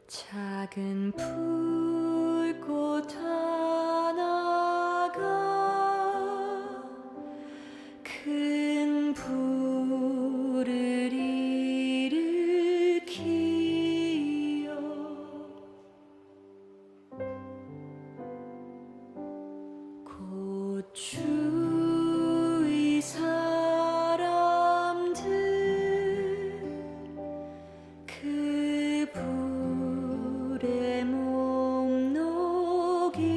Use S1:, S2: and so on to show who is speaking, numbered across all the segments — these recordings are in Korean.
S1: 작은 불꽃 하나가 큰 불을 일으키어 곧 주위 사람들 그 불에 몸 녹이듯이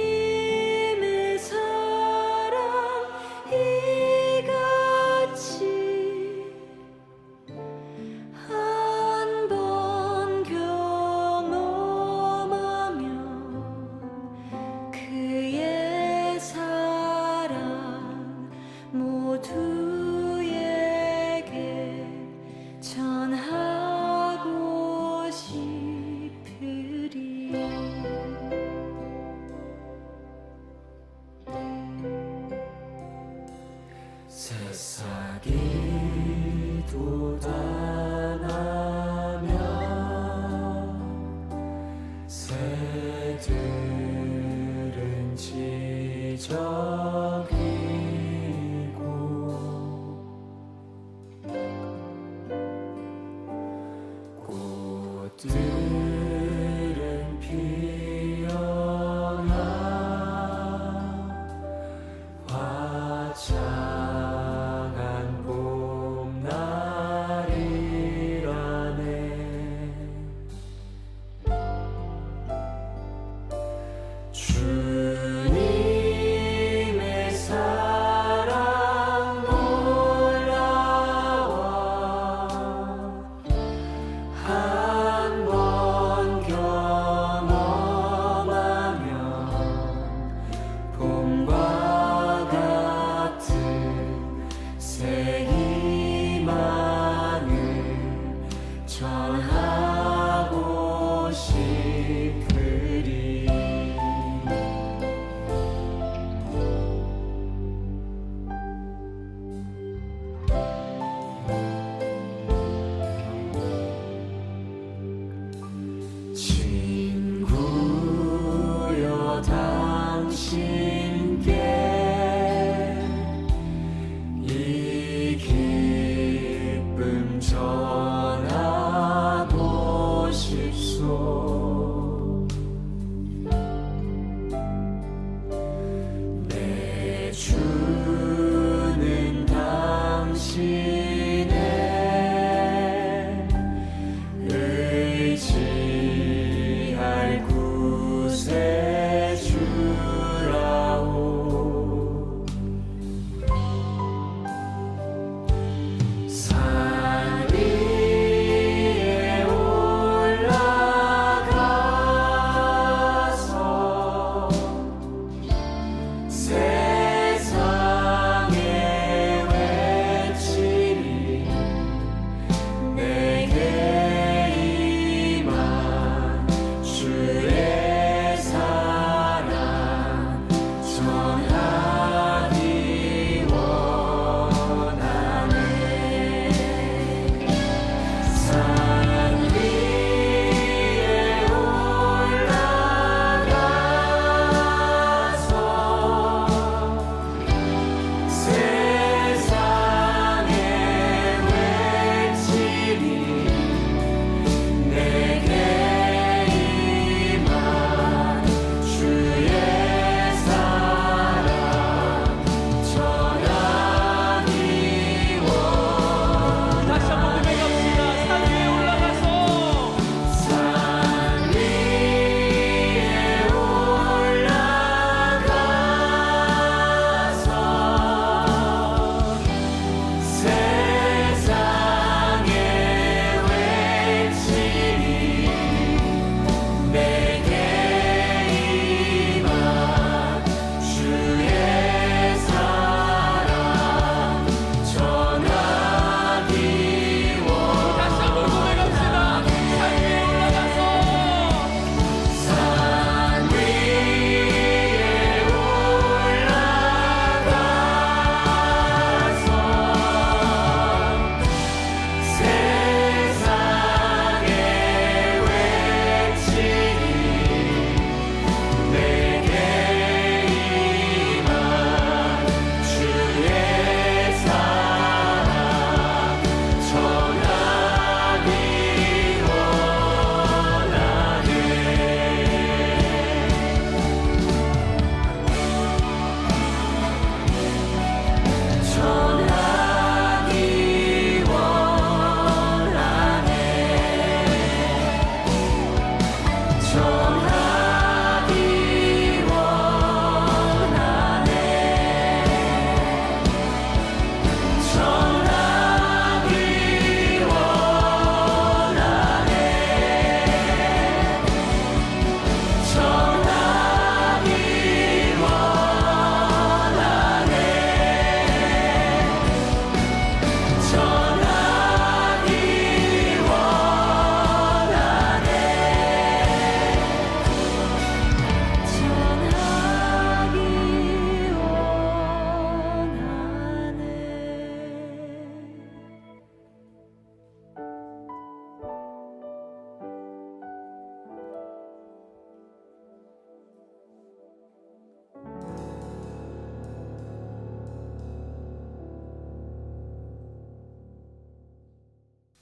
S1: 주님의 사랑 이같이 한 번 경험하면 그의 사랑 모두에게 전하고 싶으리.
S2: 새싹이 돋아나면 새들은 지저귀고 꽃들은 피어나 화창한 봄날이라네. 주님의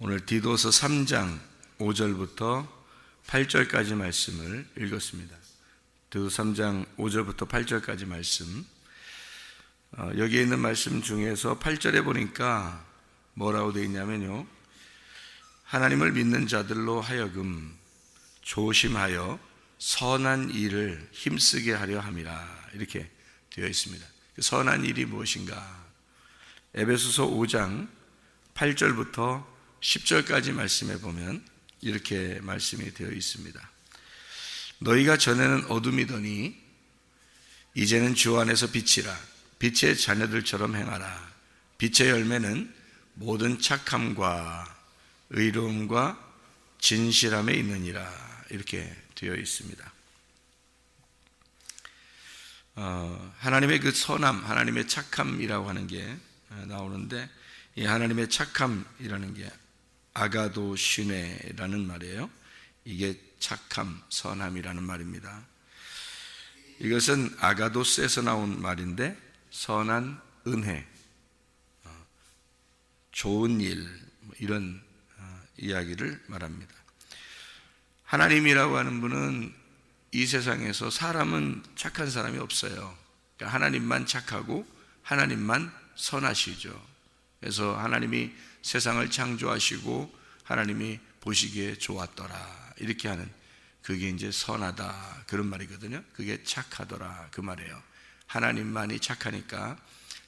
S3: 오늘 디도서 3장 5절부터 8절까지 말씀을 읽었습니다. 디도서 3장 5절부터 8절까지 말씀, 여기에 있는 말씀 중에서 8절에 보니까 뭐라고 되어 있냐면요, 하나님을 믿는 자들로 하여금 조심하여 선한 일을 힘쓰게 하려 함이라, 이렇게 되어 있습니다. 선한 일이 무엇인가? 에베소서 5장 8절부터 10절까지 말씀에 보면 이렇게 말씀이 되어 있습니다. 너희가 전에는 어둠이더니 이제는 주 안에서 빛이라. 빛의 자녀들처럼 행하라. 빛의 열매는 모든 착함과 의로움과 진실함에 있느니라, 이렇게 되어 있습니다. 하나님의 그 선함, 하나님의 착함이라고 하는 게 나오는데, 이 하나님의 착함이라는 게 아가도시네라는 말이에요. 이게 착함, 선함이라는 말입니다. 이것은 아가도스에서 나온 말인데, 선한 은혜, 좋은 일, 이런 이야기를 말합니다. 하나님이라고 하는 분은 이 세상에서 사람은 착한 사람이 없어요. 그러니까 하나님만 착하고 하나님만 선하시죠. 그래서 하나님이 세상을 창조하시고 하나님이 보시기에 좋았더라, 이렇게 하는, 그게 이제 선하다, 그런 말이거든요. 그게 착하더라, 그 말이에요. 하나님만이 착하니까,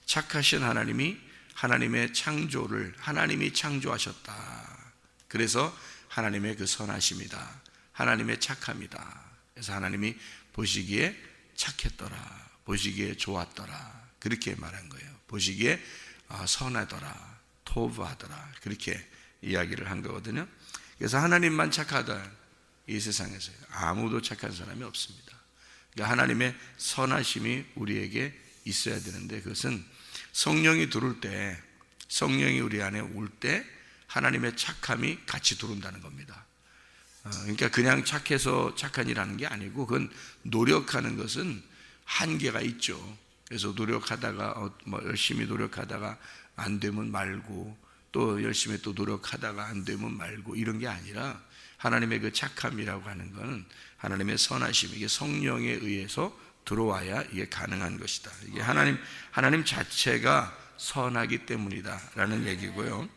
S3: 착하신 하나님이 하나님의 창조를 하나님이 창조하셨다. 그래서 하나님의 그 선하심이다, 하나님의 착함이다. 그래서 하나님이 보시기에 착했더라, 보시기에 좋았더라, 그렇게 말한 거예요. 보시기에 선하더라, 토브하더라, 그렇게 이야기를 한 거거든요. 그래서 하나님만 착하다, 이 세상에서 아무도 착한 사람이 없습니다. 그러니까 하나님의 선하심이 우리에게 있어야 되는데, 그것은 성령이 들어올 때, 성령이 우리 안에 올 때 하나님의 착함이 같이 들어온다는 겁니다. 그러니까 그냥 착해서 착한 일 하는 게 아니고, 그건 노력하는 것은 한계가 있죠. 그래서 노력하다가 열심히 노력하다가 안 되면 말고, 또 열심히 또 노력하다가 안 되면 말고, 이런 게 아니라 하나님의 그 착함이라고 하는 것은 하나님의 선하심, 이게 성령에 의해서 들어와야 이게 가능한 것이다. 이게 하나님 자체가 선하기 때문이다라는 얘기고요.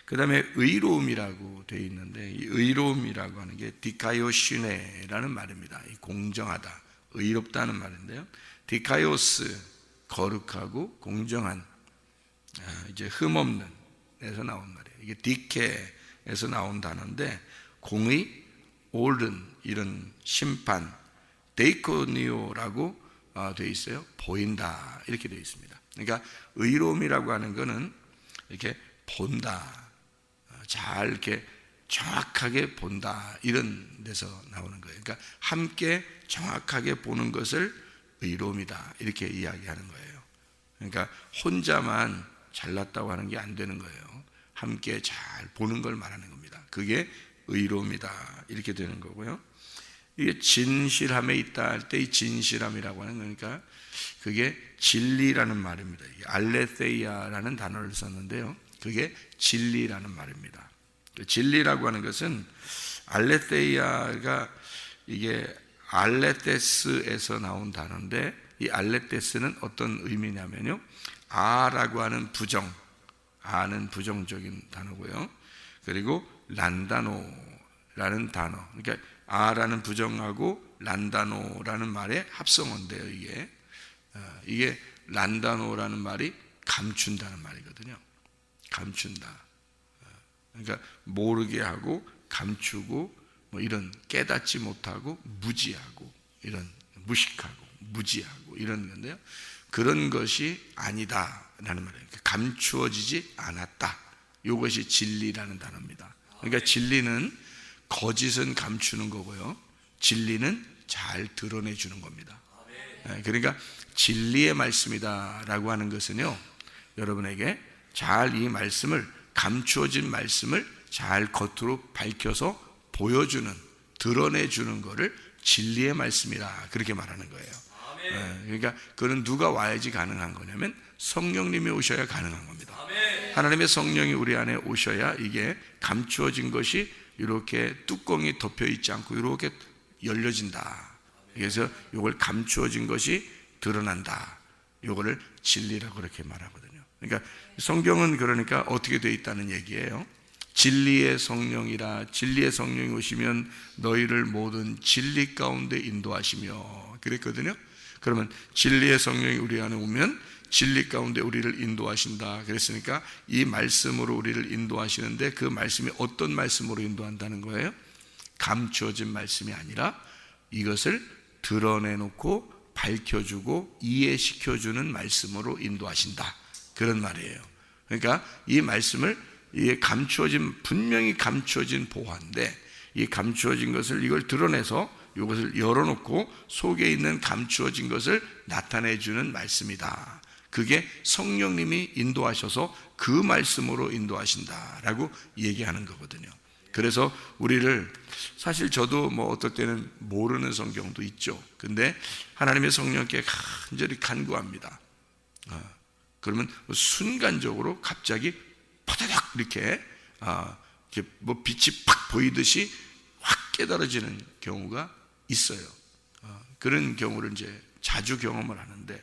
S3: 그 다음에 의로움이라고 되어 있는데, 이 의로움이라고 하는 게 디카요시네라는 말입니다. 공정하다, 의롭다는 말인데요. 디카요스, 거룩하고 공정한, 이제 흠없는 에서 나온 말이에요. 이게 디케에서 나온 단어인데, 공의, 옳은, 이런 심판, 데이코니오라고 되어 있어요. 보인다, 이렇게 되어 있습니다. 그러니까 의로움이라고 하는 것은 이렇게 본다, 잘 이렇게 정확하게 본다, 이런 데서 나오는 거예요. 그러니까 함께 정확하게 보는 것을 의로움이다, 이렇게 이야기하는 거예요. 그러니까 혼자만 잘났다고 하는 게 안 되는 거예요. 함께 잘 보는 걸 말하는 겁니다. 그게 의로움이다, 이렇게 되는 거고요. 이게 진실함에 있다 할 때, 이 진실함이라고 하는 거니까 그게 진리라는 말입니다. 알레테이아라는 단어를 썼는데요, 그게 진리라는 말입니다. 진리라고 하는 것은, 알레테이아가 이게 알레테스에서 나온 단어인데, 이 알레테스는 어떤 의미냐면요, 아라고 하는 부정, 아는 부정적인 단어고요. 그리고 란다노라는 단어, 그러니까 아라는 부정하고 란다노라는 말의 합성어인데요. 이게 란다노라는 말이 감춘다는 말이거든요. 감춘다. 그러니까 모르게 하고 감추고, 이런 깨닫지 못하고 무지하고, 이런 무식하고 무지하고 이런 건데요. 그런 것이 아니다라는 말이에요. 감추어지지 않았다. 이것이 진리라는 단어입니다. 그러니까 진리는 거짓은 감추는 거고요, 진리는 잘 드러내주는 겁니다. 그러니까 진리의 말씀이다라고 하는 것은요, 여러분에게 잘 이 말씀을, 감추어진 말씀을 잘 겉으로 밝혀서 보여주는, 드러내주는 것을 진리의 말씀이라, 그렇게 말하는 거예요. 그러니까 그는 누가 와야지 가능한 거냐면 성령님이 오셔야 가능한 겁니다. 하나님의 성령이 우리 안에 오셔야 이게 감추어진 것이 이렇게 뚜껑이 덮여 있지 않고 이렇게 열려진다. 그래서 이걸 감추어진 것이 드러난다. 이거를 진리라고 그렇게 말하거든요. 그러니까 성경은 그러니까 어떻게 되어 있다는 얘기예요. 진리의 성령이라, 진리의 성령이 오시면 너희를 모든 진리 가운데 인도하시며 그랬거든요. 그러면 진리의 성령이 우리 안에 오면 진리 가운데 우리를 인도하신다 그랬으니까 이 말씀으로 우리를 인도하시는데 그 말씀이 어떤 말씀으로 인도한다는 거예요? 감추어진 말씀이 아니라 이것을 드러내놓고 밝혀주고 이해시켜주는 말씀으로 인도하신다, 그런 말이에요. 그러니까 이 말씀을, 이게 감추어진, 분명히 감추어진 보화인데 이 감추어진 것을 이걸 드러내서 이것을 열어놓고 속에 있는 감추어진 것을 나타내주는 말씀이다. 그게 성령님이 인도하셔서 그 말씀으로 인도하신다라고 얘기하는 거거든요. 그래서 우리를, 사실 저도 뭐 어떨 때는 모르는 성경도 있죠. 근데 하나님의 성령께 간절히 간구합니다. 그러면 순간적으로 갑자기 파다닥 이렇게 뭐 빛이 팍 보이듯이 확 깨달아지는 경우가 있어요. 그런 경우를 이제 자주 경험을 하는데,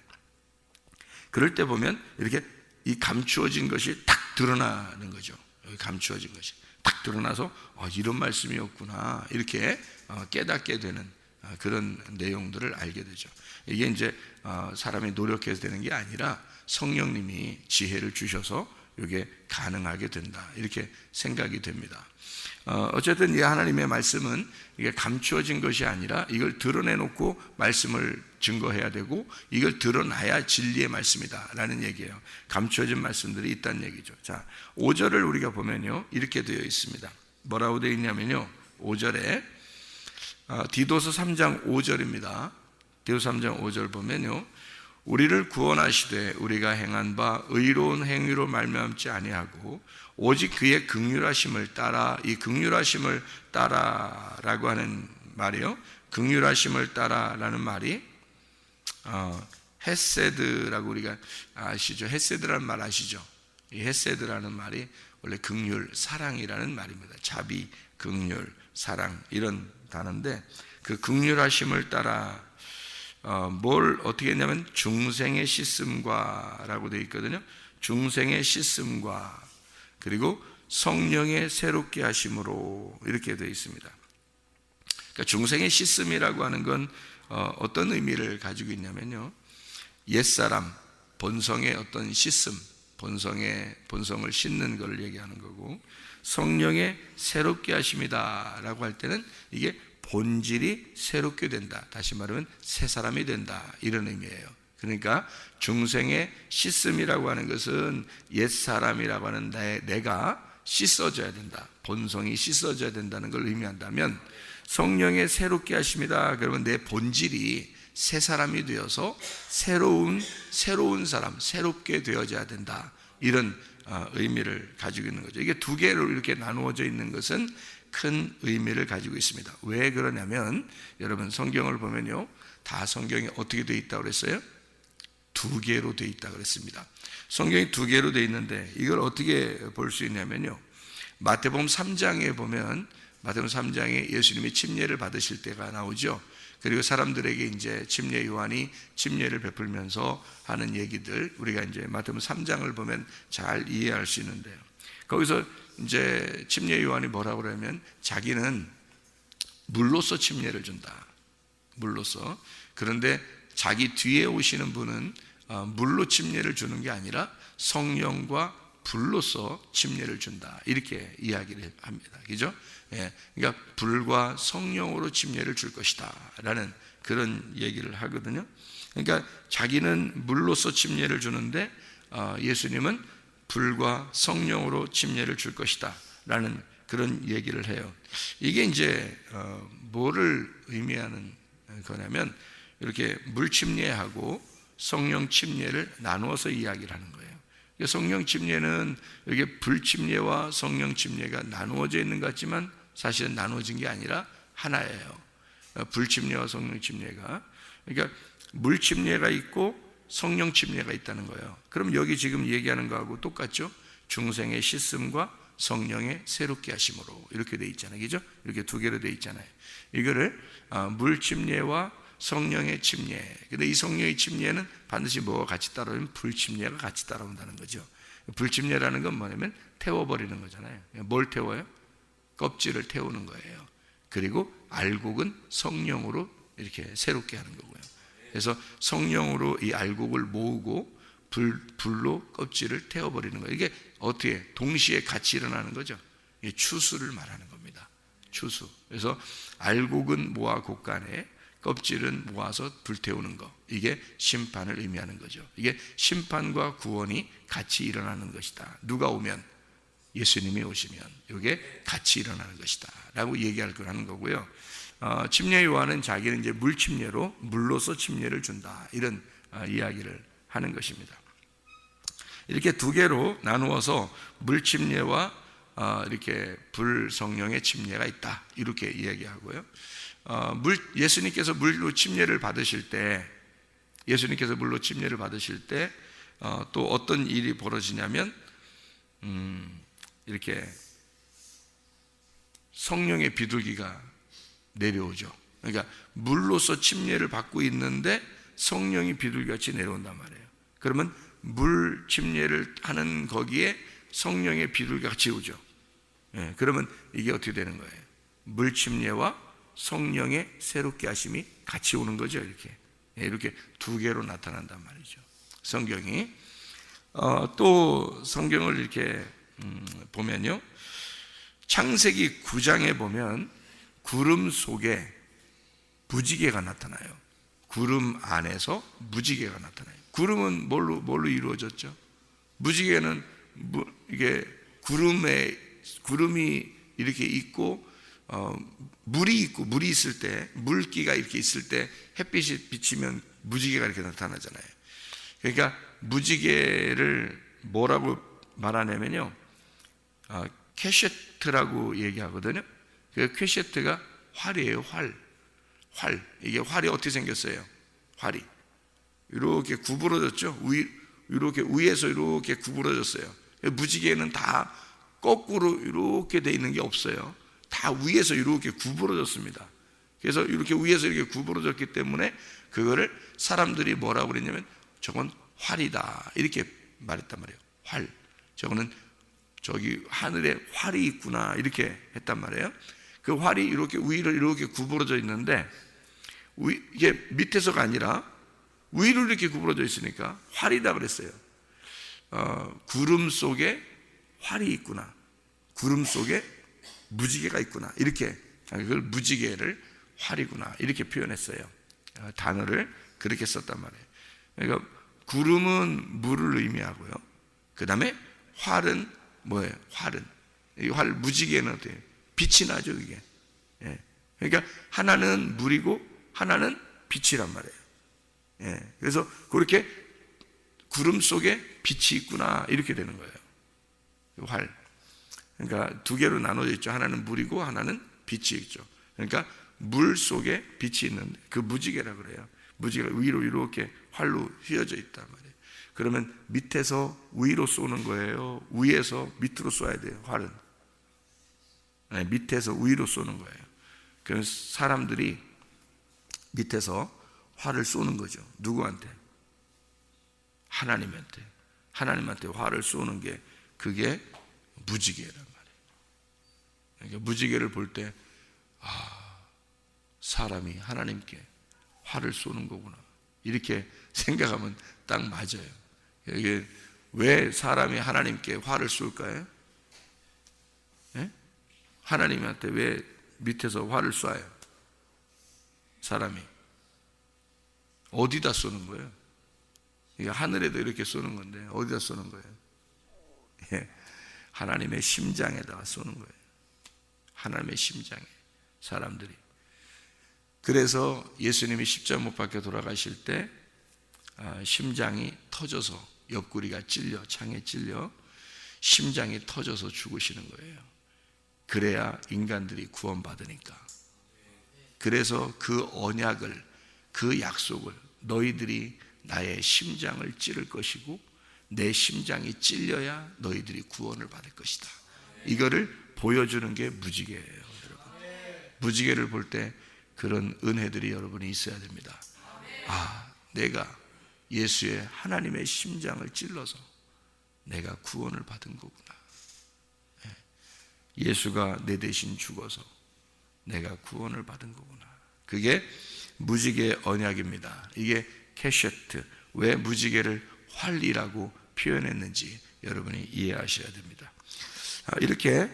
S3: 그럴 때 보면 이렇게 이 감추어진 것이 딱 드러나는 거죠. 여기 감추어진 것이 딱 드러나서 이런 말씀이었구나 이렇게 깨닫게 되는 그런 내용들을 알게 되죠. 이게 이제 사람이 노력해서 되는 게 아니라 성령님이 지혜를 주셔서 이게 가능하게 된다, 이렇게 생각이 됩니다. 어쨌든 이 하나님의 말씀은 이게 감추어진 것이 아니라 이걸 드러내놓고 말씀을 증거해야 되고 이걸 드러나야 진리의 말씀이다 라는 얘기예요. 감추어진 말씀들이 있다는 얘기죠. 자, 5절을 우리가 보면요 이렇게 되어 있습니다. 뭐라고 되어 있냐면요, 5절에 디도서 3장 5절입니다. 디도서 3장 5절 보면요, 우리를 구원하시되 우리가 행한 바 의로운 행위로 말미암지 아니하고 오직 그의 긍휼하심을 따라, 이 긍휼하심을 따라라고 하는 말이요, 긍휼하심을 따라라는 말이 헤세드라고 우리가 아시죠? 헤세드라는 말 아시죠? 이 헤세드라는 말이 원래 긍휼, 사랑이라는 말입니다. 자비, 긍휼, 사랑 이런 단어인데, 그 긍휼하심을 따라 뭘 어떻게 했냐면 중생의 씻음과 라고 되어 있거든요. 중생의 씻음과 그리고 성령의 새롭게 하심으로 이렇게 되어 있습니다. 그러니까 중생의 씻음이라고 하는 건 어떤 의미를 가지고 있냐면요, 옛사람 본성의 어떤 씻음, 본성을 씻는 걸 얘기하는 거고, 성령의 새롭게 하심이다 라고 할 때는 이게 본질이 새롭게 된다, 다시 말하면 새 사람이 된다, 이런 의미예요. 그러니까 중생의 씻음이라고 하는 것은 옛사람이라고 하는 내가 씻어져야 된다, 본성이 씻어져야 된다는 걸 의미한다면, 성령의 새롭게 하심이다 그러면 내 본질이 새 사람이 되어서 새로운 사람, 새롭게 되어져야 된다, 이런 의미를 가지고 있는 거죠. 이게 두 개로 이렇게 나누어져 있는 것은 큰 의미를 가지고 있습니다. 왜 그러냐면, 여러분 성경을 보면요, 다 성경이 어떻게 되어 있다고 그랬어요? 두 개로 되어 있다고 그랬습니다. 성경이 두 개로 되어 있는데 이걸 어떻게 볼 수 있냐면요, 마태복음 3장에 보면, 마태복음 3장에 예수님이 침례를 받으실 때가 나오죠. 그리고 사람들에게 이제 침례 요한이 침례를 베풀면서 하는 얘기들, 우리가 이제 마태복음 3장을 보면 잘 이해할 수 있는데요, 거기서 이제 침례 요한이 뭐라고 그러면 자기는 물로서 침례를 준다, 물로서. 그런데 자기 뒤에 오시는 분은 물로 침례를 주는 게 아니라 성령과 불로서 침례를 준다, 이렇게 이야기를 합니다. 그죠? 예, 그러니까 불과 성령으로 침례를 줄 것이다 라는 그런 얘기를 하거든요. 그러니까 자기는 물로서 침례를 주는데 예수님은 불과 성령으로 침례를 줄 것이다 라는 그런 얘기를 해요. 이게 이제 뭐를 의미하는 거냐면, 이렇게 물 침례하고 성령 침례를 나누어서 이야기를 하는 거예요. 성령 침례는 이게 불 침례와 성령 침례가 나누어져 있는 것 같지만 사실은 나누어진 게 아니라 하나예요. 불 침례와 성령 침례가. 그러니까 물 침례가 있고 성령 침례가 있다는 거예요. 그럼 여기 지금 얘기하는 거하고 똑같죠? 중생의 씻음과 성령의 새롭게 하심으로 이렇게 돼 있잖아요. 그죠? 이렇게 두 개로 돼 있잖아요. 이거를 물 침례와 성령의 침례. 근데 이 성령의 침례는 반드시 뭐가 같이 따라오면 불 침례가 같이 따라온다는 거죠. 불 침례라는 건 뭐냐면 태워버리는 거잖아요. 뭘 태워요? 껍질을 태우는 거예요. 그리고 알곡은 성령으로 이렇게 새롭게 하는 거고요. 그래서 성령으로 이 알곡을 모으고 불로 껍질을 태워버리는 거예요. 이게 어떻게 동시에 같이 일어나는 거죠? 이게 추수를 말하는 겁니다. 추수. 그래서 알곡은 모아 곳간에 껍질은 모아서 불태우는 거. 이게 심판을 의미하는 거죠. 이게 심판과 구원이 같이 일어나는 것이다. 누가 오면? 예수님이 오시면 이게 같이 일어나는 것이다 라고 얘기할 거라는 거고요. 침례 요한은 자기는 이제 물 침례로 물로서 침례를 준다 이런 이야기를 하는 것입니다. 이렇게 두 개로 나누어서 물 침례와 이렇게 불 성령의 침례가 있다 이렇게 이야기하고요. 예수님께서 물로 침례를 받으실 때 또 어떤 일이 벌어지냐면 이렇게 성령의 비둘기가 내려오죠. 그러니까 물로서 침례를 받고 있는데 성령이 비둘기같이 내려온단 말이에요. 그러면 물 침례를 하는 거기에 성령의 비둘기같이 오죠. 그러면 이게 어떻게 되는 거예요? 물 침례와 성령의 새롭게 하심이 같이 오는 거죠. 이렇게 두 개로 나타난단 말이죠. 성경이 또 성경을 이렇게 보면요, 창세기 9장에 보면 구름 속에 무지개가 나타나요. 구름 안에서 무지개가 나타나요. 구름은 뭘로 이루어졌죠? 무지개는 이게 구름이 이렇게 있고 물이 있을 때, 물기가 이렇게 있을 때 햇빛이 비치면 무지개가 이렇게 나타나잖아요. 그러니까 무지개를 뭐라고 말하냐면요, 캐셰트라고 얘기하거든요. 그 캐셰트가 활이에요. 활. 이게 활이 어떻게 생겼어요? 활이 이렇게 구부러졌죠. 이렇게 위에서 이렇게 구부러졌어요. 무지개는 다 거꾸로 이렇게 돼 있는 게 없어요. 다 위에서 이렇게 구부러졌습니다. 그래서 이렇게 위에서 이렇게 구부러졌기 때문에 그거를 사람들이 뭐라고 그랬냐면 저건 활이다 이렇게 말했단 말이에요. 활. 저거는 저기 하늘에 활이 있구나 이렇게 했단 말이에요. 그 활이 이렇게 위로 이렇게 구부러져 있는데 이게 밑에서가 아니라 위로 이렇게 구부러져 있으니까 활이다 그랬어요. 구름 속에 활이 있구나, 구름 속에 무지개가 있구나 이렇게, 그걸 무지개를 활이구나 이렇게 표현했어요. 단어를 그렇게 썼단 말이에요. 그러니까 구름은 물을 의미하고요. 그 다음에 활은 뭐예요? 이 활 무지개는 어때요? 빛이 나죠 이게. 그러니까 하나는 물이고 하나는 빛이란 말이에요. 그래서 그렇게 구름 속에 빛이 있구나 이렇게 되는 거예요. 활. 그러니까 두 개로 나눠져 있죠. 하나는 물이고 하나는 빛이 있죠. 그러니까 물 속에 빛이 있는데 그 무지개라 그래요. 무지개가 위로 이렇게 활로 휘어져 있단 말이에요. 그러면 밑에서 위로 쏘는 거예요? 위에서 밑으로 쏘야 돼요? 활은 밑에서 위로 쏘는 거예요. 그래서 사람들이 밑에서 활을 쏘는 거죠. 누구한테? 하나님한테 활을 쏘는 게 그게 무지개란 말이에요. 그러니까 무지개를 볼 때 사람이 하나님께 활을 쏘는 거구나 이렇게 생각하면 딱 맞아요. 이게 왜 사람이 하나님께 활을 쏠까요? 하나님한테 왜 밑에서 활을 쏴요? 사람이 어디다 쏘는 거예요? 이게 하늘에도 이렇게 쏘는 건데 어디다 쏘는 거예요? 하나님의 심장에다가 쏘는 거예요. 하나님의 심장에 사람들이. 그래서 예수님이 십자가 못 박혀 돌아가실 때 심장이 터져서 옆구리가 찔려, 창에 찔려 심장이 터져서 죽으시는 거예요. 그래야 인간들이 구원받으니까. 그래서 그 언약을, 그 약속을 너희들이 나의 심장을 찌를 것이고 내 심장이 찔려야 너희들이 구원을 받을 것이다. 이거를 보여주는 게 무지개예요, 여러분. 무지개를 볼 때 그런 은혜들이 여러분이 있어야 됩니다. 내가 예수의 하나님의 심장을 찔러서 내가 구원을 받은 거구나. 예수가 내 대신 죽어서 내가 구원을 받은 거구나. 그게 무지개의 언약입니다. 이게 캐셔트, 왜 무지개를 활이라고 표현했는지 여러분이 이해하셔야 됩니다. 이렇게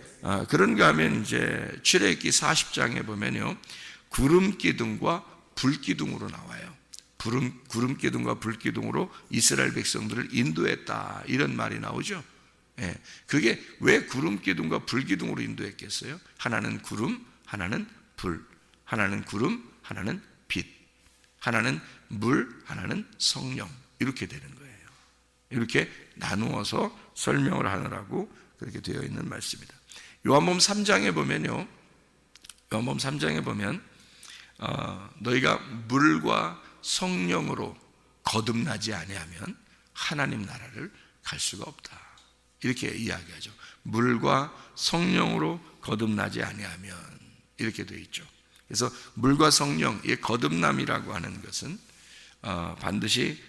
S3: 그런가 하면 이제 출애굽기 40장에 보면요, 구름 기둥과 불 기둥으로 나와요. 구름 기둥과 불 기둥으로 이스라엘 백성들을 인도했다, 이런 말이 나오죠. 그게 왜 구름 기둥과 불 기둥으로 인도했겠어요? 하나는 구름, 하나는 불, 하나는 구름, 하나는 빛, 하나는 물, 하나는 성령, 이렇게 되는 거예요. 이렇게 나누어서 설명을 하느라고 그렇게 되어 있는 말씀입니다. 요한복음 3장에 보면요, 요한복음 3장에 보면 너희가 물과 성령으로 거듭나지 아니하면 하나님 나라를 갈 수가 없다, 이렇게 이야기하죠. 물과 성령으로 거듭나지 아니하면, 이렇게 되어 있죠. 그래서 물과 성령의 거듭남이라고 하는 것은 반드시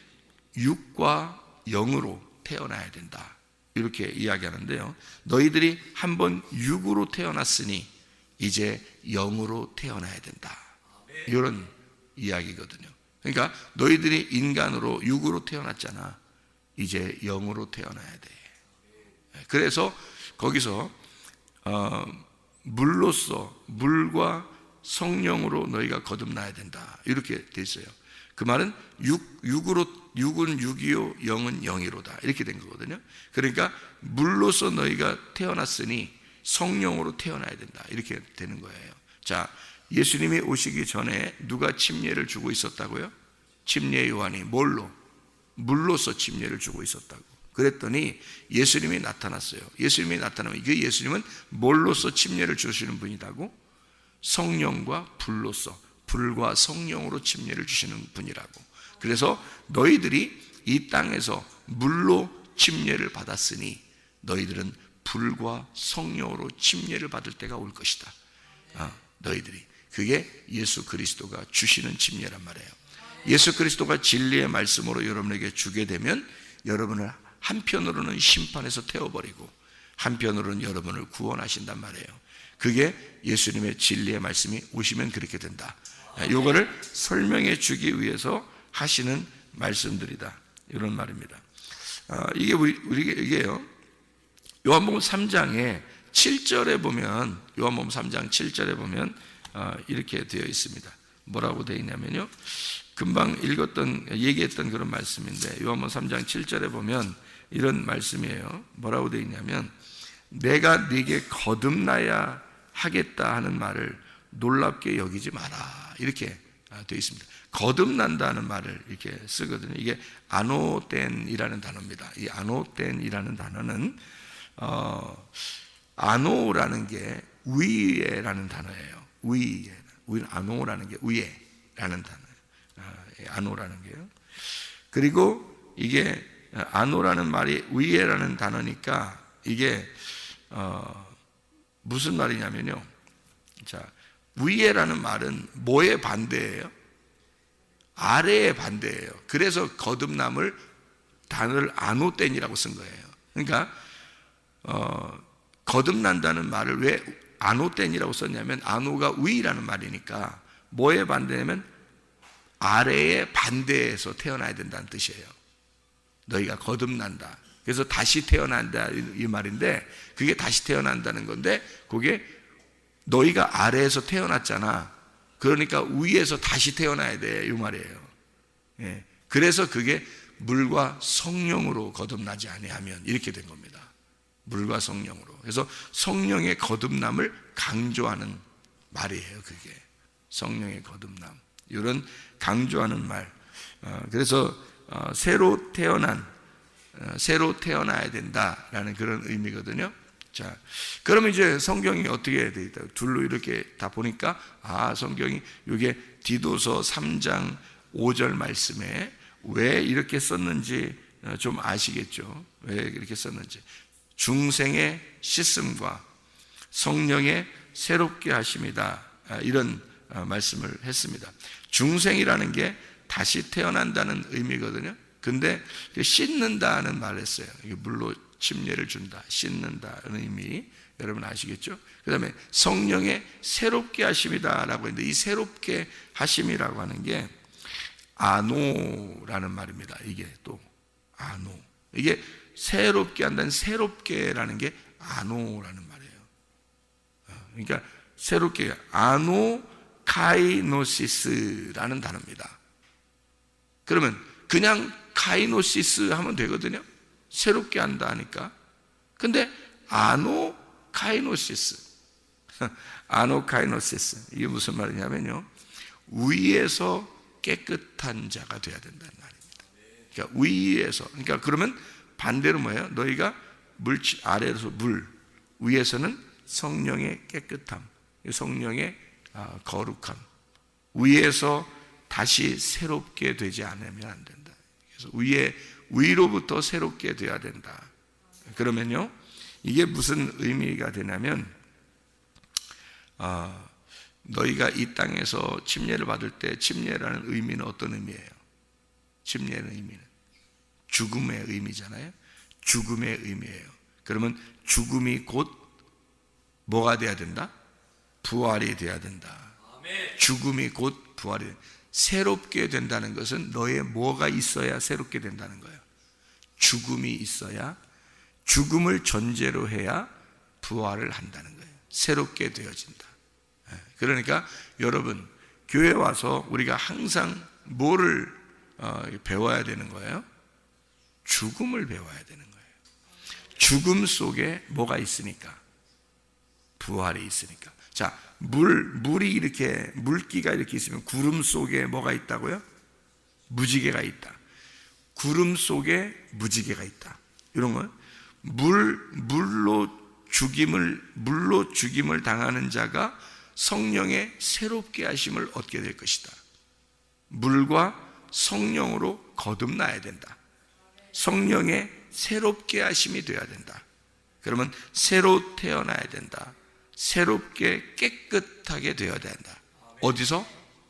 S3: 육과 영으로 태어나야 된다, 이렇게 이야기하는데요, 너희들이 한번 육으로 태어났으니 이제 영으로 태어나야 된다, 이런 이야기거든요. 그러니까 너희들이 인간으로 육으로 태어났잖아. 이제 영으로 태어나야 돼. 그래서 거기서 물로서, 물과 성령으로 너희가 거듭나야 된다, 이렇게 돼 있어요. 그 말은 육은 육이요 영은 영이로다, 이렇게 된 거거든요. 그러니까 물로서 너희가 태어났으니 성령으로 태어나야 된다, 이렇게 되는 거예요. 자, 예수님이 오시기 전에 누가 침례를 주고 있었다고요? 침례 요한이 뭘로? 물로서 침례를 주고 있었다고. 그랬더니 예수님이 나타났어요. 예수님이 나타나면 그 예수님은 뭘로서 침례를 주시는 분이라고? 성령과 불로서, 불과 성령으로 침례를 주시는 분이라고. 그래서 너희들이 이 땅에서 물로 침례를 받았으니 너희들은 불과 성령으로 침례를 받을 때가 올 것이다. 너희들이, 그게 예수 그리스도가 주시는 침례란 말이에요. 예수 그리스도가 진리의 말씀으로 여러분에게 주게 되면 여러분을 한편으로는 심판에서 태워버리고 한편으로는 여러분을 구원하신단 말이에요. 그게 예수님의 진리의 말씀이 오시면 그렇게 된다. 이거를 설명해 주기 위해서 하시는 말씀들이다, 이런 말입니다. 이게 이게요, 요한복음 3장에 7절에 보면, 요한복음 3장 7절에 보면 이렇게 되어 있습니다. 뭐라고 되어 있냐면요, 금방 얘기했던 그런 말씀인데, 요한복음 3장 7절에 보면 이런 말씀이에요. 뭐라고 되어 있냐면, 내가 네게 거듭나야 하겠다 하는 말을 놀랍게 여기지 마라, 이렇게 되어 있습니다. 거듭난다는 말을 이렇게 쓰거든요. 이게 아노덴이라는 단어입니다. 이 아노덴이라는 단어는 아노라는 게 위에라는 단어예요. 위에, 아노라는 게 위에라는 단어예요. 아노라는 게요. 그리고 이게 아노라는 말이 위에라는 단어니까 이게 무슨 말이냐면요, 자, 위에라는 말은 뭐의 반대예요? 아래의 반대예요. 그래서 거듭남을 단어를 아노덴이라고 쓴 거예요. 그러니까 거듭난다는 말을 왜 아노덴이라고 썼냐면, 아노가 위라는 말이니까 뭐의 반대냐면 아래의 반대에서 태어나야 된다는 뜻이에요. 너희가 거듭난다, 그래서 다시 태어난다, 이 말인데, 그게 다시 태어난다는 건데, 그게 너희가 아래에서 태어났잖아. 그러니까 위에서 다시 태어나야 돼, 이 말이에요. 그래서 그게 물과 성령으로 거듭나지 아니하면, 이렇게 된 겁니다. 물과 성령으로. 그래서 성령의 거듭남을 강조하는 말이에요, 그게. 성령의 거듭남, 이런 강조하는 말. 그래서 새로 태어나야 된다라는 그런 의미거든요. 자, 그러면 이제 성경이 어떻게 되어 있다? 둘로 이렇게 다 보니까, 성경이 이게 디도서 3장 5절 말씀에 왜 이렇게 썼는지 좀 아시겠죠? 왜 이렇게 썼는지. 중생의 씻음과 성령의 새롭게 하심이다, 이런 말씀을 했습니다. 중생이라는 게 다시 태어난다는 의미거든요. 근데 씻는다는 말을 했어요. 물로 침례를 준다, 씻는다는 의미, 여러분 아시겠죠? 그 다음에 성령의 새롭게 하심이다 라고 했는데, 이 새롭게 하심이라고 하는 게 아노라는 말입니다. 이게 또 아노, 이게 새롭게 한다는, 새롭게라는 게 아노라는 말이에요. 그러니까 새롭게, 아노 카이노시스라는 단어입니다. 그러면 그냥 카이노시스 하면 되거든요. 새롭게 한다 하니까. 근데 아노 카이노시스, 아노 카이노시스, 이게 무슨 말이냐면요, 위에서 깨끗한 자가 돼야 된다는 말입니다. 그러니까 위에서, 그러니까 그러면 반대로 뭐예요? 너희가 아래에서 물, 위에서는 성령의 깨끗함, 성령의 거룩함, 위에서 다시 새롭게 되지 않으면 안 된다. 그래서 위로부터 새롭게 돼야 된다. 그러면요, 이게 무슨 의미가 되냐면, 너희가 이 땅에서 침례를 받을 때, 침례라는 의미는 어떤 의미예요? 침례의 의미는 죽음의 의미잖아요. 죽음의 의미예요. 그러면 죽음이 곧 뭐가 돼야 된다? 부활이 돼야 된다. 죽음이 곧 부활이 된다. 새롭게 된다는 것은 너의 뭐가 있어야 새롭게 된다는 거예요. 죽음이 있어야, 죽음을 전제로 해야 부활을 한다는 거예요. 새롭게 되어진다. 그러니까 여러분, 교회 와서 우리가 항상 뭐를 배워야 되는 거예요? 죽음을 배워야 되는 거예요. 죽음 속에 뭐가 있으니까? 부활이 있으니까. 자, 물이 이렇게, 물기가 이렇게 있으면 구름 속에 뭐가 있다고요? 무지개가 있다. 구름 속에 무지개가 있다. 이런 거. 물로 죽임을 당하는 자가 성령의 새롭게 하심을 얻게 될 것이다. 물과 성령으로 거듭나야 된다. 성령의 새롭게 하심이 되어야 된다. 그러면 새로 태어나야 된다. 새롭게 깨끗하게 되어야 된다. 어디서?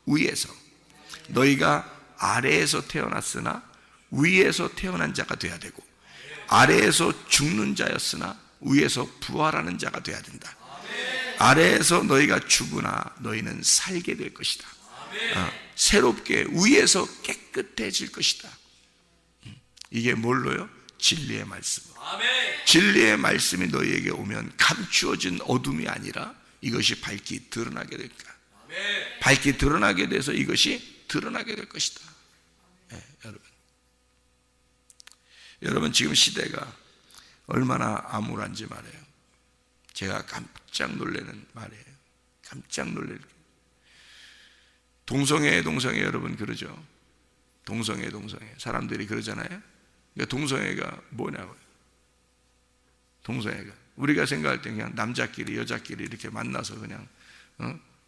S3: 위에서. 너희가 아래에서 태어났으나 위에서 태어난 자가 되어야 되고, 아래에서 죽는 자였으나 위에서 부활하는 자가 되어야 된다. 아래에서 너희가 죽으나 너희는 살게 될 것이다. 새롭게 위에서 깨끗해질 것이다. 이게 뭘로요? 진리의 말씀. 진리의 말씀이 너희에게 오면 감추어진 어둠이 아니라 이것이 밝게 드러나게 될 거야. 밝게 드러나게 돼서 이것이 드러나게 될 것이다. 네, 여러분 지금 시대가 얼마나 암울한지 말이에요. 제가 깜짝 놀라는 말이에요. 깜짝 놀랄. 동성애 여러분 그러죠. 동성애 사람들이 그러잖아요. 그러니까 동성애가 뭐냐고요. 동성애가 우리가 생각할 때 그냥 남자끼리 여자끼리 이렇게 만나서 그냥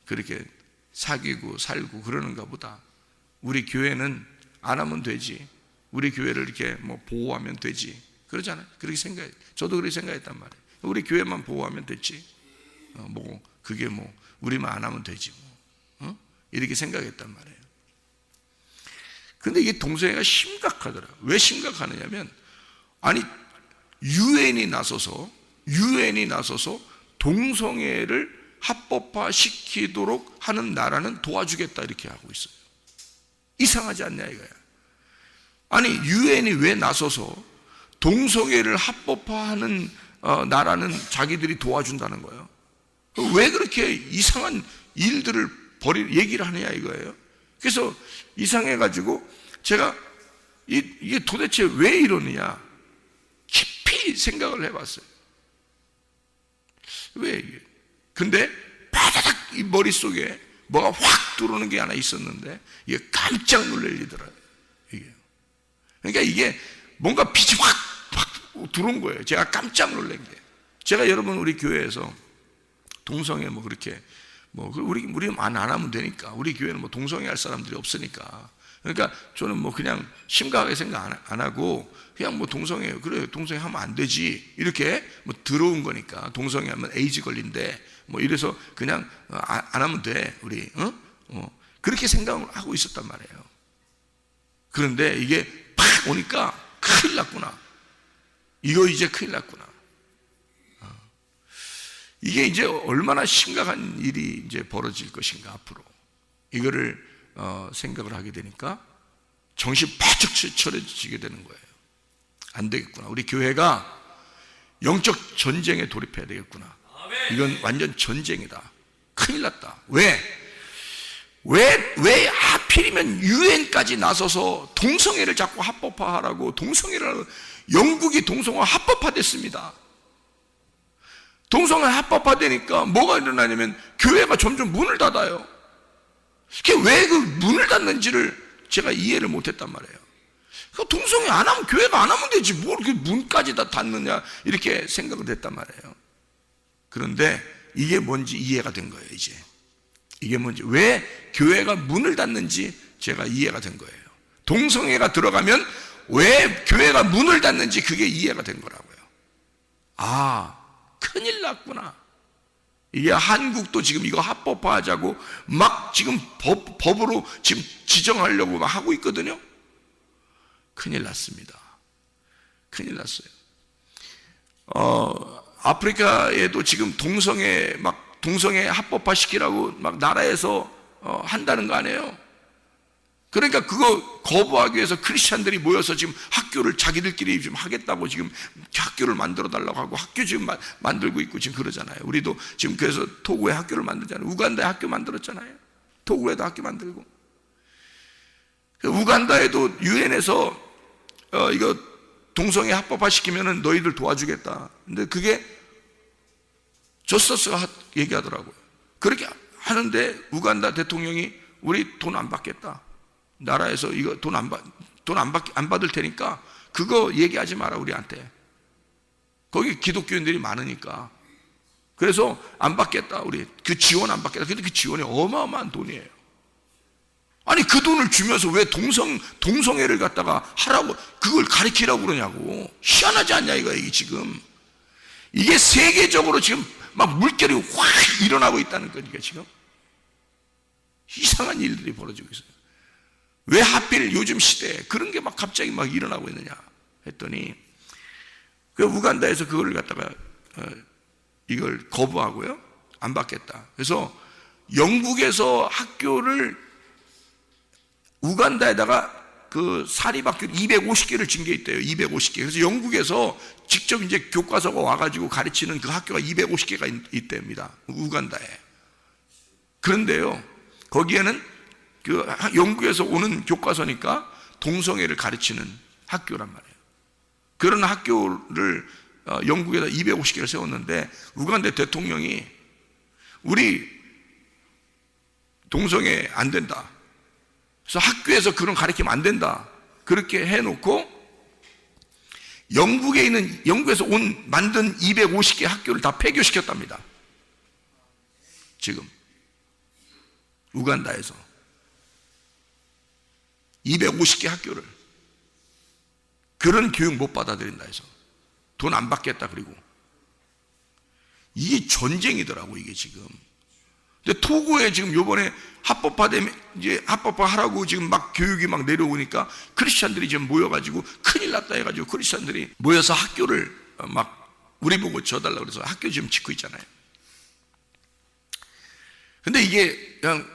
S3: 그렇게 사귀고 살고 그러는가 보다. 우리 교회는 안 하면 되지. 우리 교회를 이렇게 뭐 보호하면 되지. 그러잖아요. 그렇게 생각해. 저도 그렇게 생각했단 말이에요. 우리 교회만 보호하면 됐지. 뭐 그게 뭐 우리만 안 하면 되지 뭐. 이렇게 생각했단 말이에요. 근데 이게 동성애가 심각하더라고요. 왜 심각하느냐면, 아니 유엔이 나서서 동성애를 합법화 시키도록 하는 나라는 도와주겠다 이렇게 하고 있어요. 이상하지 않냐 이거야. 아니 유엔이 왜 나서서 동성애를 합법화하는 나라는 자기들이 도와준다는 거예요. 왜 그렇게 이상한 일들을 얘기를 하느냐 이거예요. 그래서 이상해가지고 제가 이게 도대체 왜 이러느냐 깊이 생각을 해봤어요. 왜 이게? 근데 바다닥 이 머릿속에 뭐가 확 들어오는 게 하나 있었는데 이게 깜짝 놀랄 일이더라고요. 이게. 그러니까 이게 뭔가 빛이 확 들어온 거예요. 제가 깜짝 놀란 게. 제가 여러분 우리 교회에서 동성애 뭐 그렇게 뭐 우리 안 하면 되니까, 우리 교회는 뭐 동성애 할 사람들이 없으니까 그러니까 저는 뭐 그냥 심각하게 생각 안 하고 그냥 뭐 동성애, 그래 동성애 하면 안 되지 이렇게 뭐 들어온 거니까, 동성애 하면 에이즈 걸린대 뭐 이래서 그냥 안 하면 돼 우리 그렇게 생각을 하고 있었단 말이에요. 그런데 이게 팍 오니까 큰일 났구나, 이거 이제 큰일 났구나. 이게 이제 얼마나 심각한 일이 이제 벌어질 것인가 앞으로, 이거를 생각을 하게 되니까 정신 바짝 차려지게 되는 거예요. 안 되겠구나, 우리 교회가 영적 전쟁에 돌입해야 되겠구나. 이건 완전 전쟁이다, 큰일 났다. 왜 하필이면 유엔까지 나서서 동성애를 자꾸 합법화하라고, 동성애를, 영국이 동성애 합법화됐습니다. 동성애 합법화되니까 뭐가 일어나냐면 교회가 점점 문을 닫아요. 왜 그 문을 닫는지를 제가 이해를 못했단 말이에요. 동성애 안 하면, 교회가 안 하면 되지 뭘 이렇게 문까지 다 닫느냐 이렇게 생각을 했단 말이에요. 그런데 이게 뭔지 이해가 된 거예요. 이제 이게 뭔지, 왜 교회가 문을 닫는지 제가 이해가 된 거예요. 동성애가 들어가면 왜 교회가 문을 닫는지 그게 이해가 된 거라고요. 큰일 났구나. 이게 한국도 지금 이거 합법화하자고 막 지금 법으로 지금 지정하려고 막 하고 있거든요. 큰일 났습니다. 큰일 났어요. 아프리카에도 지금 동성애 합법화 시키라고 막 나라에서 한다는 거 아니에요. 그러니까 그거 거부하기 위해서 크리스찬들이 모여서 지금 학교를 자기들끼리 좀 하겠다고 지금 학교를 만들어 달라고 하고 학교 지금 만들고 있고 지금 그러잖아요. 우리도 지금 그래서 토고에 학교를 만들잖아요. 우간다에 학교 만들었잖아요. 토고에도 학교 만들고. 우간다에도 유엔에서 이거 동성애 합법화 시키면은 너희들 도와주겠다. 근데 그게 저스터스가 얘기하더라고요. 그렇게 하는데 우간다 대통령이 우리 돈 안 받겠다. 나라에서 이거 돈 안 받을 테니까 그거 얘기하지 마라 우리한테. 거기 기독교인들이 많으니까. 그래서 안 받겠다. 우리 그 지원 안 받겠다. 근데 그 지원이 어마어마한 돈이에요. 아니 그 돈을 주면서 왜 동성애를 갖다가 하라고, 그걸 가리키라고 그러냐고. 희한하지 않냐 이거. 이게 지금 이게 세계적으로 지금 막 물결이 확 일어나고 있다는 거니까 지금 이상한 일들이 벌어지고 있어요. 왜 하필 요즘 시대에 그런 게 막 갑자기 막 일어나고 있느냐 했더니, 그 우간다에서 그걸 갖다가 이걸 거부하고요, 안 받겠다. 그래서 영국에서 학교를 우간다에다가 그 사립학교를 250개를 진 게 있대요. 250개. 그래서 영국에서 직접 이제 교과서가 와가지고 가르치는 그 학교가 250개가 있답니다. 우간다에. 그런데요, 거기에는 그 영국에서 오는 교과서니까 동성애를 가르치는 학교란 말이에요. 그런 학교를 영국에다 250개를 세웠는데 우간다 대통령이 우리 동성애 안 된다. 그래서 학교에서 그런 가르치면 안 된다. 그렇게 해놓고 영국에서 만든 250개 학교를 다 폐교시켰답니다. 지금 우간다에서 250개 학교를 그런 교육 못 받아들인다 해서 돈 안 받겠다. 그리고 이게 전쟁이더라고 이게 지금. 근데 토고에 지금 요번에 이제 합법화하라고 지금 막 교육이 막 내려오니까 크리스찬들이 지금 모여가지고 큰일 났다 해가지고 크리스찬들이 모여서 학교를 막 우리 보고 져달라고 그래서 학교 지금 짓고 있잖아요. 근데 이게 그냥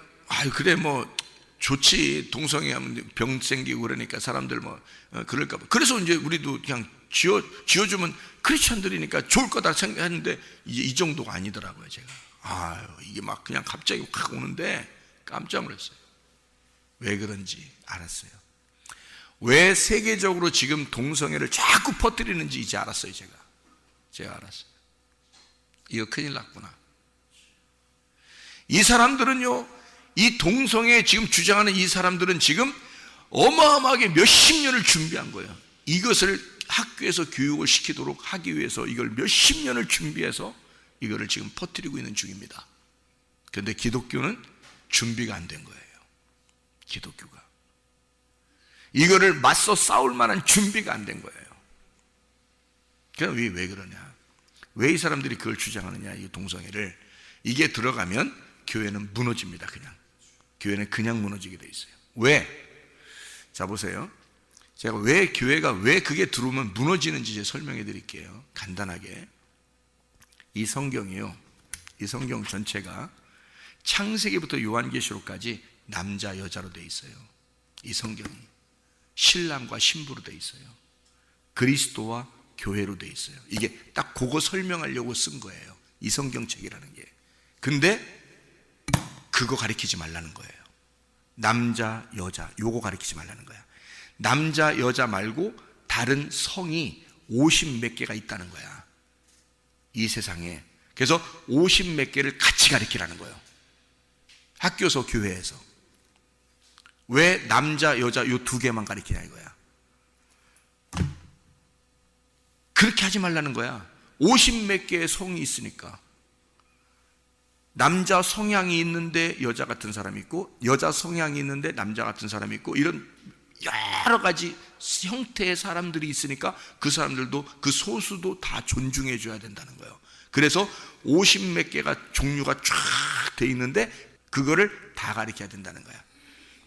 S3: 그래 뭐 좋지, 동성애 하면 병 생기고 그러니까 사람들 뭐 그럴까 봐. 그래서 이제 우리도 그냥 지어주면 크리스찬들이니까 좋을 거다 생각했는데 이제 이 정도가 아니더라고요. 제가 이게 막 그냥 갑자기 확 오는데 깜짝 놀랐어요. 왜 그런지 알았어요. 왜 세계적으로 지금 동성애를 자꾸 퍼뜨리는지 이제 알았어요. 제가 알았어요. 이거 큰일 났구나. 이 사람들은요, 이 동성애 지금 주장하는 이 사람들은 지금 어마어마하게 몇십 년을 준비한 거예요. 이것을 학교에서 교육을 시키도록 하기 위해서 이걸 몇십 년을 준비해서 이거를 지금 퍼뜨리고 있는 중입니다. 그런데 기독교는 준비가 안 된 거예요. 기독교가. 이거를 맞서 싸울 만한 준비가 안 된 거예요. 그럼 왜 그러냐? 왜 이 사람들이 그걸 주장하느냐? 이 동성애를. 이게 들어가면 교회는 무너집니다. 교회는 그냥 무너지게 돼 있어요. 왜? 자, 보세요. 제가 왜 교회가 왜 그게 들어오면 무너지는지 제가 설명해 드릴게요. 간단하게. 이 성경이요, 이 성경 전체가 창세기부터 요한계시록까지 남자 여자로 돼 있어요. 이 성경이 신랑과 신부로 돼 있어요. 그리스도와 교회로 돼 있어요. 이게 딱 그거 설명하려고 쓴 거예요, 이 성경책이라는 게. 근데 그거 가리키지 말라는 거예요. 남자 여자 요거 가리키지 말라는 거야. 남자 여자 말고 다른 성이 50 몇 개가 있다는 거야, 이 세상에. 그래서 50 몇 개를 같이 가리키라는 거예요, 학교에서 교회에서. 왜 남자 여자 요 두 개만 가리키냐 이거야. 그렇게 하지 말라는 거야. 50 몇 개의 성이 있으니까. 남자 성향이 있는데 여자 같은 사람이 있고, 여자 성향이 있는데 남자 같은 사람이 있고, 이런 여러 가지 형태의 사람들이 있으니까 그 사람들도, 그 소수도 다 존중해 줘야 된다는 거예요. 그래서 50 몇 개가 종류가 쫙 돼 있는데 그거를 다 가리켜야 된다는 거야.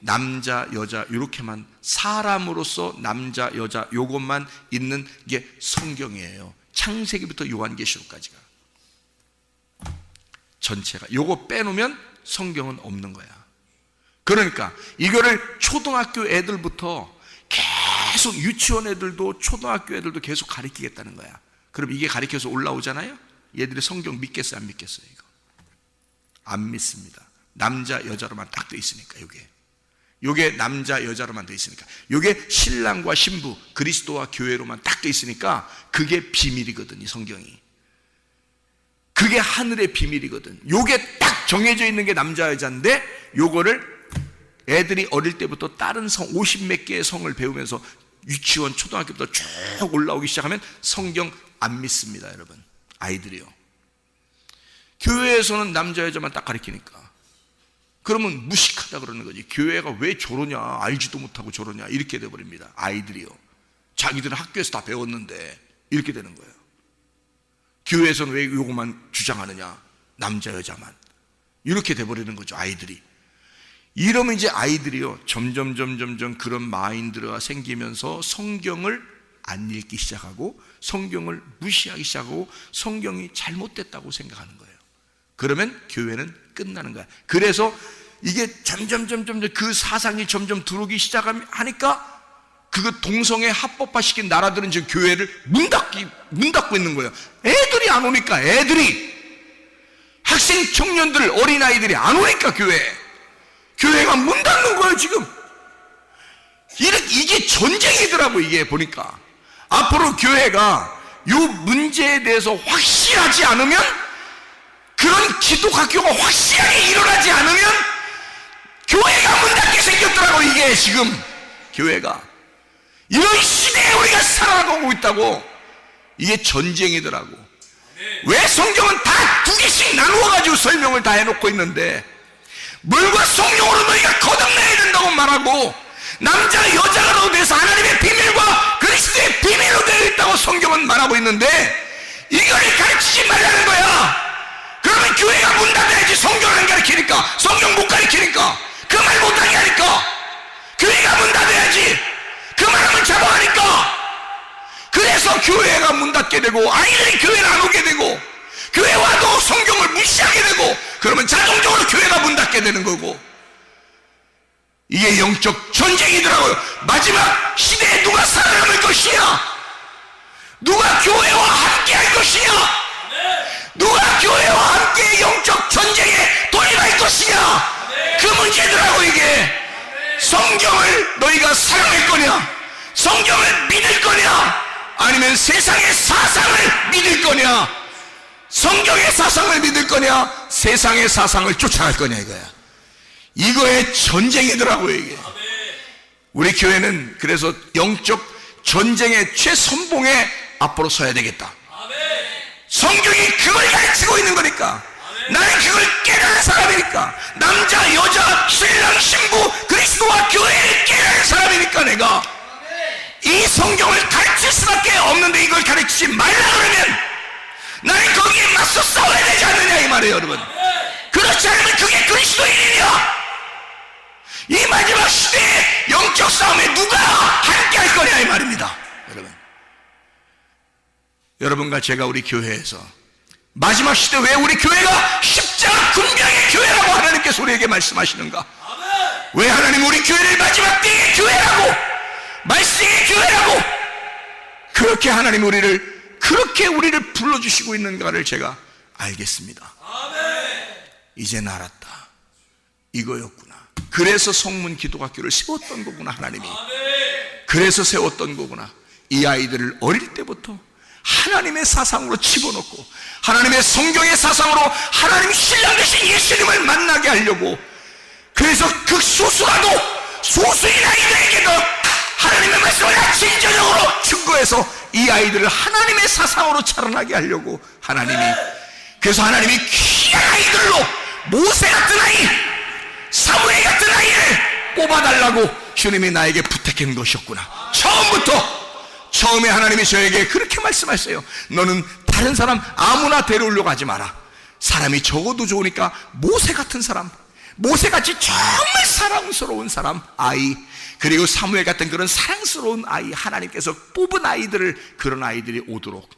S3: 남자 여자 이렇게만, 사람으로서 남자 여자 요것만 있는 게 성경이에요. 창세기부터 요한계시록까지가 전체가. 요거 빼놓으면 성경은 없는 거야. 그러니까 이거를 초등학교 애들부터 계속, 유치원 애들도 초등학교 애들도 계속 가르치겠다는 거야. 그럼 이게 가르쳐서 올라오잖아요. 얘들이 성경 믿겠어요, 안 믿겠어요? 이거 안 믿습니다. 남자 여자로만 딱 돼 있으니까. 요게 남자 여자로만 돼 있으니까, 요게 신랑과 신부 그리스도와 교회로만 딱 돼 있으니까 그게 비밀이거든, 이 성경이. 그게 하늘의 비밀이거든. 요게 딱 정해져 있는 게 남자 여자인데, 요거를 애들이 어릴 때부터 다른 성 50 몇 개의 성을 배우면서 유치원 초등학교부터 쭉 올라오기 시작하면 성경 안 믿습니다, 여러분. 아이들이요. 교회에서는 남자 여자만 딱 가르치니까. 그러면 무식하다 그러는 거지. 교회가 왜 저러냐, 알지도 못하고 저러냐, 이렇게 돼버립니다, 아이들이요. 자기들은 학교에서 다 배웠는데 이렇게 되는 거예요. 교회에서는 왜 요것만 주장하느냐, 남자 여자만, 이렇게 돼버리는 거죠, 아이들이. 이러면 이제 아이들이요, 점점 그런 마인드가 생기면서 성경을 안 읽기 시작하고, 성경을 무시하기 시작하고, 성경이 잘못됐다고 생각하는 거예요. 그러면 교회는 끝나는 거야. 그래서 이게 점점 그 사상이 점점 들어오기 시작하니까 그거 동성애 합법화시킨 나라들은 지금 교회를 문 닫고 있는 거예요. 애들이 안 오니까, 애들이, 학생 청년들, 어린아이들이 안 오니까 교회가 문 닫는 거예요 지금. 이게 전쟁이더라고. 이게 보니까 앞으로 교회가 이 문제에 대해서 확실하지 않으면, 그런 기독학교가 확실하게 일어나지 않으면 교회가 문 닫게 생겼더라고. 이게 지금 교회가 이런 시대에 우리가 살아가고 있다고. 이게 전쟁이더라고. 왜 성경은 다 두 개씩 나누어가지고 설명을 다 해놓고 있는데, 물과 성령으로 너희가 거듭나야 된다고 말하고, 남자 여자로 돼서 하나님의 비밀과 그리스도의 비밀로 되어 있다고 성경은 말하고 있는데, 이걸 가르치지 말라는 거야. 그러면 교회가 문 닫아야지. 성경 안 가르치니까, 성경 못 가르치니까, 그 말 못하게 하니까 교회가 문 닫아야지. 그 말하면 잡아가니까. 그래서 교회가 문 닫게 되고, 아이들이 교회를 안 오게 되고, 교회 와도 성경을 무시하게 되고, 그러면 자동적으로 교회가 문 닫게 되는 거고. 이게 영적 전쟁이더라고요. 마지막 시대에 누가 살아남을 것이냐, 누가 교회와 함께 할 것이냐, 누가 교회와 함께 영적 전쟁에 돌입할 것이냐, 그 문제더라고. 이게 성경을 너희가 사랑할 거냐, 성경을 믿을 거냐, 아니면 세상의 사상을 믿을 거냐, 성경의 사상을 믿을 거냐, 세상의 사상을 쫓아갈 거냐, 이거야. 이거의 전쟁이더라고요, 이게. 우리 교회는 그래서 영적 전쟁의 최선봉에 앞으로 서야 되겠다. 성경이 그걸 가르치고 있는 거니까. 나는 그걸 깨달은 사람이니까, 남자, 여자, 신랑, 신부, 그리스도와 교회를 깨달은 사람이니까 내가 이 성경을 가르칠 수밖에 없는데 이걸 가르치지 말라 그러면 나는 거기에 맞서 싸워야 되지 않느냐 이 말이에요, 여러분. 그렇지 않으면 그게 그리스도인이냐? 이 마지막 시대의 영적 싸움에 누가 함께 할 거냐 이 말입니다. 여러분과 제가 우리 교회에서 마지막 시대 왜 우리 교회가 십자가 군병의 교회라고 하나님께서 우리에게 말씀하시는가? 왜 하나님 우리 교회를 마지막 때의 교회라고, 말씀의 교회라고 그렇게 하나님 우리를 불러주시고 있는가를 제가 알겠습니다. 이젠 알았다. 이거였구나. 그래서 성문 기도학교를 세웠던 거구나. 하나님이 그래서 세웠던 거구나. 이 아이들을 어릴 때부터 하나님의 사상으로 집어넣고 하나님의 성경의 사상으로 하나님 신랑 되신 예수님을 만나게 하려고, 그래서 극소수라도 소수인 아이들에게도 하나님의 말씀을 아침 저녁으로 증거해서 이 아이들을 하나님의 사상으로 자라나게 하려고 그래서 하나님이 귀한 아이들로 모세 같은 아이, 사무엘 같은 아이를 뽑아달라고 주님이 나에게 부탁한 것이었구나. 처음에 하나님이 저에게 그렇게 말씀하셨어요. 너는 다른 사람 아무나 데려오려고 하지 마라. 사람이 적어도 좋으니까 모세 같은 사람, 모세같이 정말 사랑스러운 사람, 아이, 그리고 사무엘 같은 그런 사랑스러운 아이, 하나님께서 뽑은 아이들을, 그런 아이들이 오도록,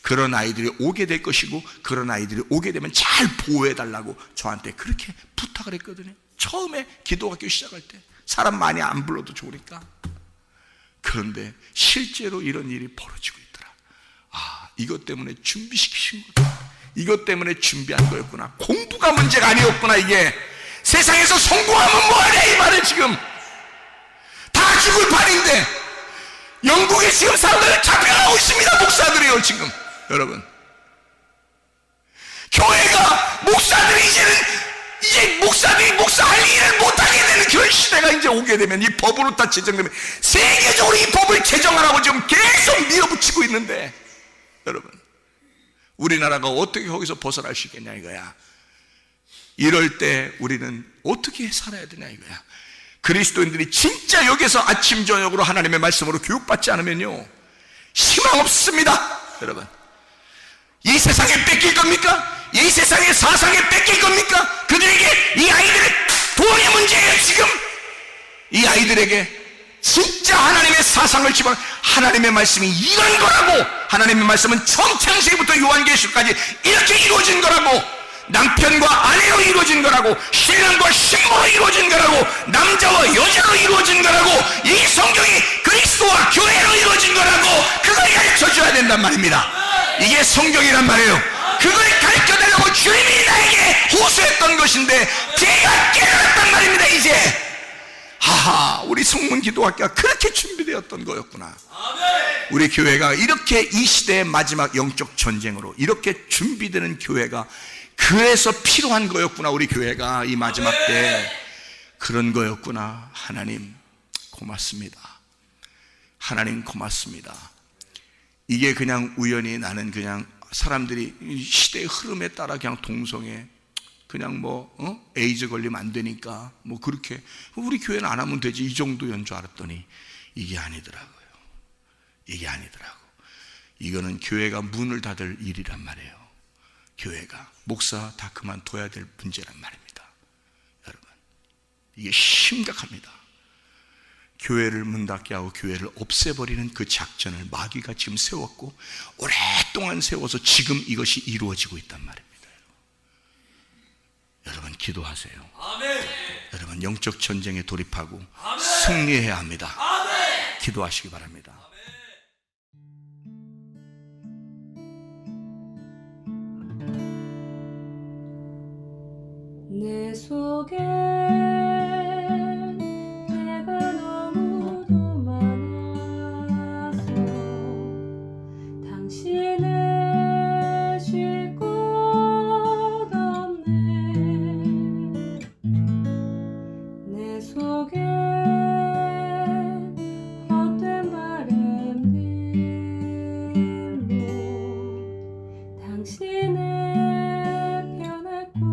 S3: 그런 아이들이 오게 될 것이고 그런 아이들이 오게 되면 잘 보호해달라고 저한테 그렇게 부탁을 했거든요. 처음에 기도학교 시작할 때 사람 많이 안 불러도 좋으니까. 그런데 실제로 이런 일이 벌어지고 있더라. 이것 때문에 준비시키신 거다. 이것 때문에 준비한 거였구나. 공부가 문제가 아니었구나. 이게 세상에서 성공하면 뭐하냐 이 말은. 지금 다 죽을 판인데 영국에 지금 사람들 잡혀가고 있습니다. 목사들이요 지금. 여러분, 교회가 목사들이 이제 목사들이 목사할 일을 못하게 되는 그런 시대가 이제 오게 되면, 이 법으로 다 제정되면 세계적으로 이 법을 제정하라고 지금 계속 밀어붙이고 있는데, 여러분, 우리나라가 어떻게 거기서 벗어날 수 있겠냐 이거야. 이럴 때 우리는 어떻게 살아야 되냐 이거야. 그리스도인들이 진짜 여기서 아침 저녁으로 하나님의 말씀으로 교육받지 않으면요 희망 없습니다. 여러분, 이 세상에 뺏길 겁니까? 이 세상의 사상에 뺏길 겁니까? 그들에게 이 아이들의 돈의 문제예요. 지금 이 아이들에게 진짜 하나님의 사상을 집어, 하나님의 말씀이 이런 거라고, 하나님의 말씀은 처음 창세기부터 요한계시록까지 이렇게 이루어진 거라고, 남편과 아내로 이루어진 거라고, 신랑과 신부로 이루어진 거라고, 남자와 여자로 이루어진 거라고, 이 성경이 그리스도와 교회로 이루어진 거라고, 그걸 가르쳐줘야 된단 말입니다. 이게 성경이란 말이에요. 그걸 가르쳐달라고 주님이 나에게 호소했던 것인데 제가 깨달았단 말입니다. 이제 우리 성문 기도학교가 그렇게 준비되었던 거였구나. 우리 교회가 이렇게 이 시대의 마지막 영적 전쟁으로 이렇게 준비되는 교회가 그래서 필요한 거였구나. 우리 교회가 이 마지막 때 그런 거였구나. 하나님 고맙습니다. 하나님 고맙습니다. 이게 그냥 우연히, 나는 그냥 사람들이 시대의 흐름에 따라 그냥 동성애, 그냥 에이즈 걸리면 안 되니까 그렇게 우리 교회는 안 하면 되지 이 정도인 줄 알았더니 이게 아니더라고요. 이게 아니더라고. 이거는 교회가 문을 닫을 일이란 말이에요. 교회가 목사 다 그만둬야 될 문제란 말입니다. 여러분, 이게 심각합니다. 교회를 문 닫게 하고 교회를 없애버리는 그 작전을 마귀가 지금 세웠고 오랫동안 세워서 지금 이것이 이루어지고 있단 말입니다. 여러분 기도하세요. 아멘. 여러분 영적 전쟁에 돌입하고 아멘. 승리해야 합니다. 아멘. 기도하시기 바랍니다.
S1: 내 속에 당신의 편했고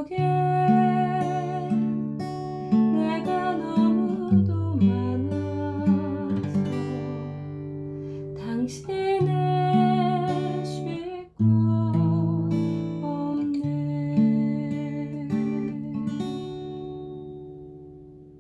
S1: 속에 내가 너무도 많아서 당신